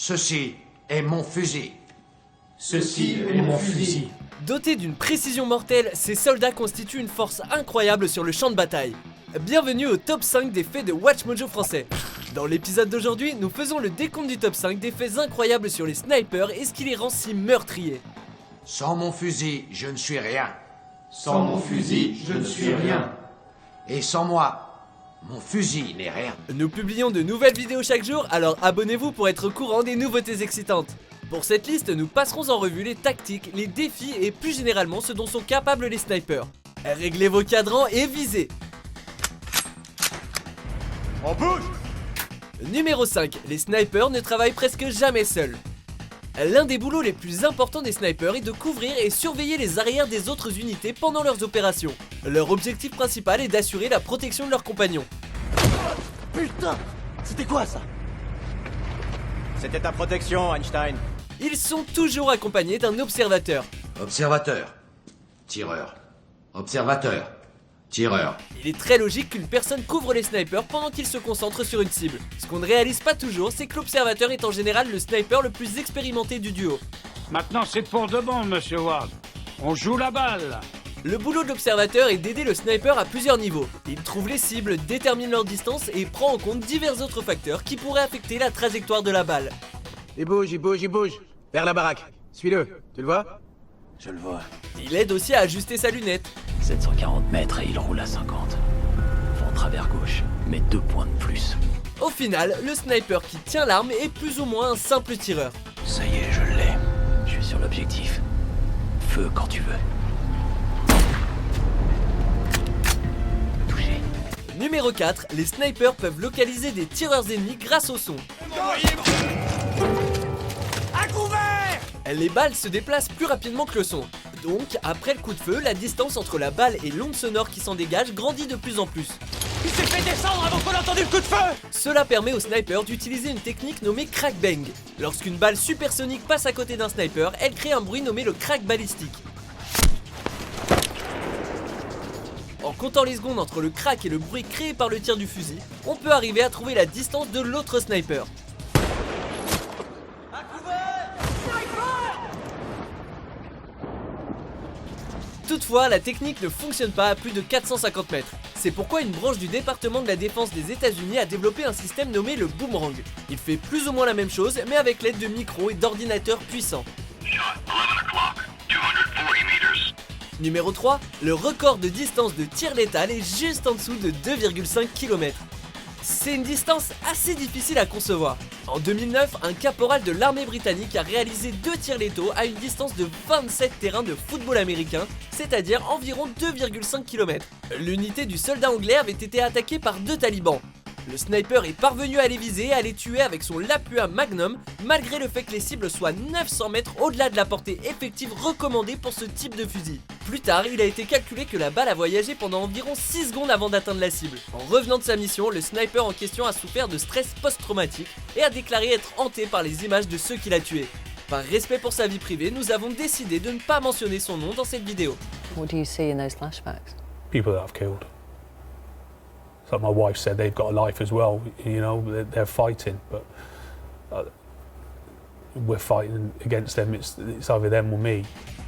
Ceci est mon fusil. Ceci est mon fusil. Dotés d'une précision mortelle, ces soldats constituent une force incroyable sur le champ de bataille. Bienvenue au top 5 des faits de WatchMojo français. Dans l'épisode d'aujourd'hui, nous faisons le décompte du top 5 des faits incroyables sur les snipers et ce qui les rend si meurtriers. Sans mon fusil, je ne suis rien. Sans mon fusil, je ne suis rien. Et sans moi, mon fusil n'est rien. Nous publions de nouvelles vidéos chaque jour, alors abonnez-vous pour être au courant des nouveautés excitantes. Pour cette liste, nous passerons en revue les tactiques, les défis et plus généralement ce dont sont capables les snipers. Réglez vos cadrans et visez. On bouge! Numéro 5. Les snipers ne travaillent presque jamais seuls. L'un des boulots les plus importants des snipers est de couvrir et surveiller les arrières des autres unités pendant leurs opérations. Leur objectif principal est d'assurer la protection de leurs compagnons. Putain! C'était quoi ça? C'était ta protection, Einstein. Ils sont toujours accompagnés d'un observateur. Observateur. Tireur. Observateur. Tireur. Il est très logique qu'une personne couvre les snipers pendant qu'ils se concentrent sur une cible. Ce qu'on ne réalise pas toujours, c'est que l'observateur est en général le sniper le plus expérimenté du duo. Maintenant c'est pour de bon, monsieur Ward. On joue la balle. Le boulot de l'observateur est d'aider le sniper à plusieurs niveaux. Il trouve les cibles, détermine leur distance et prend en compte divers autres facteurs qui pourraient affecter la trajectoire de la balle. Il bouge. Vers la baraque. Suis-le. Tu le vois? Je le vois. Il aide aussi à ajuster sa lunette. 740 mètres et il roule à 50. Vent travers gauche, mais 2 points de plus. Au final, le sniper qui tient l'arme est plus ou moins un simple tireur. Ça y est, je l'ai. Je suis sur l'objectif. Feu quand tu veux. Touché. Numéro 4, les snipers peuvent localiser des tireurs ennemis grâce au son. Les balles se déplacent plus rapidement que le son. Donc, après le coup de feu, la distance entre la balle et l'onde sonore qui s'en dégage grandit de plus en plus. Il s'est fait descendre avant qu'on ait entendu le coup de feu! Cela permet aux snipers d'utiliser une technique nommée crack bang. Lorsqu'une balle supersonique passe à côté d'un sniper, elle crée un bruit nommé le crack balistique. En comptant les secondes entre le crack et le bruit créé par le tir du fusil, on peut arriver à trouver la distance de l'autre sniper. Toutefois, la technique ne fonctionne pas à plus de 450 mètres. C'est pourquoi une branche du département de la défense des États-Unis a développé un système nommé le boomerang. Il fait plus ou moins la même chose, mais avec l'aide de micros et d'ordinateurs puissants. Numéro 3, le record de distance de tir létal est juste en dessous de 2,5 km. C'est une distance assez difficile à concevoir. En 2009, un caporal de l'armée britannique a réalisé 2 tirs létaux à une distance de 27 terrains de football américain, c'est-à-dire environ 2,5 km. L'unité du soldat anglais avait été attaquée par 2 talibans. Le sniper est parvenu à les viser et à les tuer avec son Lapua Magnum, malgré le fait que les cibles soient 900 mètres au-delà de la portée effective recommandée pour ce type de fusil. Plus tard, il a été calculé que la balle a voyagé pendant environ 6 secondes avant d'atteindre la cible. En revenant de sa mission, le sniper en question a souffert de stress post-traumatique et a déclaré être hanté par les images de ceux qu'il a tués. Par respect pour sa vie privée, nous avons décidé de ne pas mentionner son nom dans cette vidéo. What do you see in those flashbacks? People that I've killed. It's like my wife said, they've got a life as well, you know, they're fighting, but we're fighting against them, it's either them or me.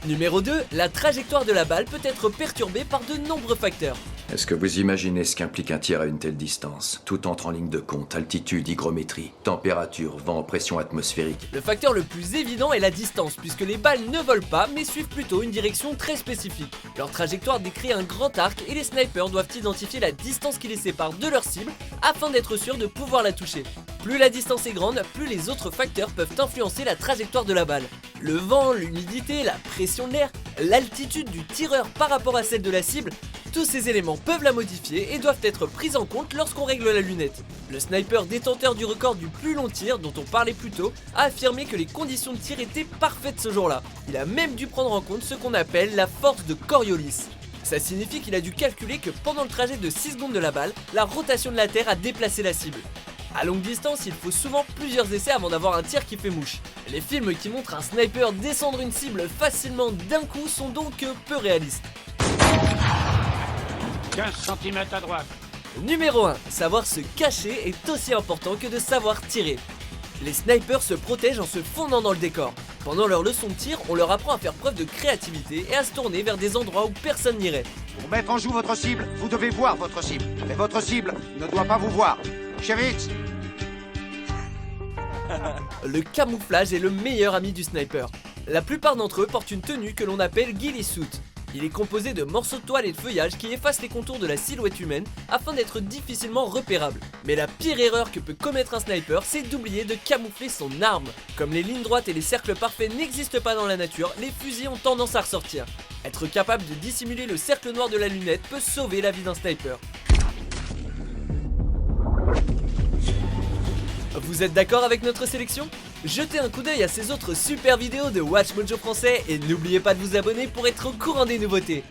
Numéro 2, la trajectoire de la balle peut être perturbée par de nombreux facteurs. Est-ce que vous imaginez ce qu'implique un tir à une telle distance? Tout entre en ligne de compte, altitude, hygrométrie, température, vent, pression atmosphérique. Le facteur le plus évident est la distance, puisque les balles ne volent pas, mais suivent plutôt une direction très spécifique. Leur trajectoire décrit un grand arc et les snipers doivent identifier la distance qui les sépare de leur cible, afin d'être sûrs de pouvoir la toucher. Plus la distance est grande, plus les autres facteurs peuvent influencer la trajectoire de la balle. Le vent, l'humidité, la pression de l'air, l'altitude du tireur par rapport à celle de la cible, tous ces éléments peuvent la modifier et doivent être pris en compte lorsqu'on règle la lunette. Le sniper détenteur du record du plus long tir, dont on parlait plus tôt, a affirmé que les conditions de tir étaient parfaites ce jour-là. Il a même dû prendre en compte ce qu'on appelle la force de Coriolis. Ça signifie qu'il a dû calculer que pendant le trajet de 6 secondes de la balle, la rotation de la Terre a déplacé la cible. À longue distance, il faut souvent plusieurs essais avant d'avoir un tir qui fait mouche. Les films qui montrent un sniper descendre une cible facilement d'un coup sont donc peu réalistes. 15 cm à droite. Numéro 1, savoir se cacher est aussi important que de savoir tirer. Les snipers se protègent en se fondant dans le décor. Pendant leur leçon de tir, on leur apprend à faire preuve de créativité et à se tourner vers des endroits où personne n'irait. Pour mettre en joue votre cible, vous devez voir votre cible. Mais votre cible ne doit pas vous voir. Chevitz. Le camouflage est le meilleur ami du sniper. La plupart d'entre eux portent une tenue que l'on appelle ghillie suit. Il est composé de morceaux de toile et de feuillage qui effacent les contours de la silhouette humaine afin d'être difficilement repérable. Mais la pire erreur que peut commettre un sniper, c'est d'oublier de camoufler son arme. Comme les lignes droites et les cercles parfaits n'existent pas dans la nature, les fusils ont tendance à ressortir. Être capable de dissimuler le cercle noir de la lunette peut sauver la vie d'un sniper. Vous êtes d'accord avec notre sélection? Jetez un coup d'œil à ces autres super vidéos de Watch Mojo français et n'oubliez pas de vous abonner pour être au courant des nouveautés.